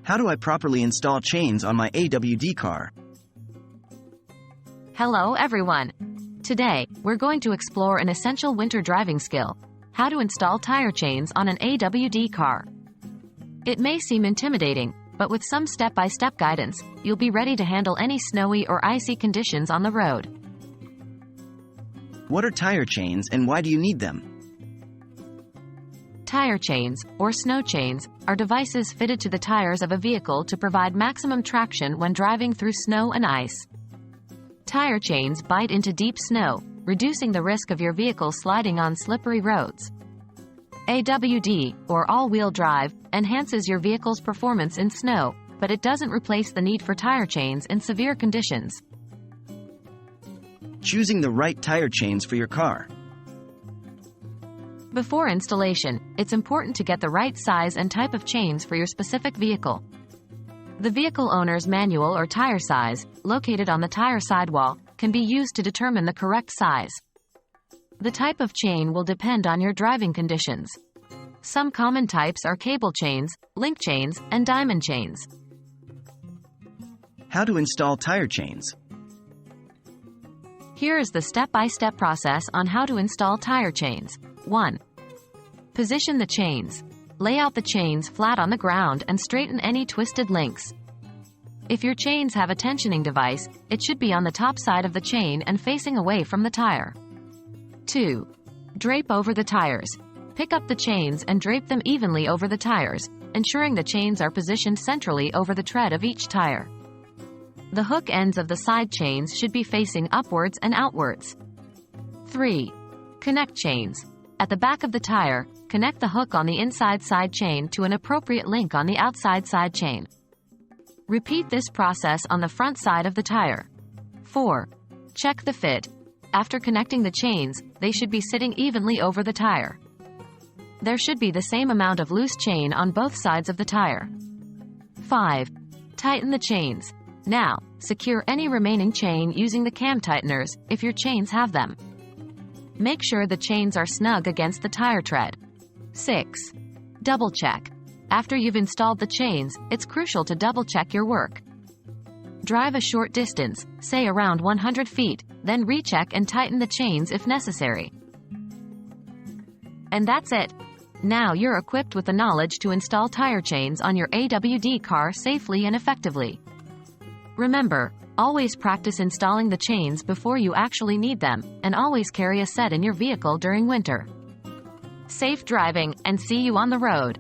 How do I properly install chains on my AWD car? Hello everyone! Today, we're going to explore an essential winter driving skill: how to install tire chains on an AWD car. It may seem intimidating, but with some step-by-step guidance, you'll be ready to handle any snowy or icy conditions on the road. What are tire chains and why do you need them? Tire chains, or snow chains, are devices fitted to the tires of a vehicle to provide maximum traction when driving through snow and ice. Tire chains bite into deep snow, reducing the risk of your vehicle sliding on slippery roads. AWD, or all-wheel drive, enhances your vehicle's performance in snow, but it doesn't replace the need for tire chains in severe conditions. Choosing the right tire chains for your car. Before installation, it's important to get the right size and type of chains for your specific vehicle. The vehicle owner's manual or tire size, located on the tire sidewall, can be used to determine the correct size. The type of chain will depend on your driving conditions. Some common types are cable chains, link chains, and diamond chains. How to install tire chains. Here is the step-by-step process on how to install tire chains. 1. Position the chains. Lay out the chains flat on the ground and straighten any twisted links. If your chains have a tensioning device, it should be on the top side of the chain and facing away from the tire. 2. Drape over the tires. Pick up the chains and drape them evenly over the tires, ensuring the chains are positioned centrally over the tread of each tire. The hook ends of the side chains should be facing upwards and outwards. 3. Connect chains. At the back of the tire, connect the hook on the inside side chain to an appropriate link on the outside side chain. Repeat this process on the front side of the tire. 4. Check the fit. After connecting the chains, they should be sitting evenly over the tire. There should be the same amount of loose chain on both sides of the tire. 5. Tighten the chains. Now, secure any remaining chain using the cam tighteners, if your chains have them. Make sure the chains are snug against the tire tread. 6. Double check. After you've installed the chains, it's crucial to double check your work. Drive a short distance, say around 100 feet, then recheck and tighten the chains if necessary. And that's it. Now you're equipped with the knowledge to install tire chains on your AWD car safely and effectively. Remember, always practice installing the chains before you actually need them, and always carry a set in your vehicle during winter. Safe driving, and see you on the road.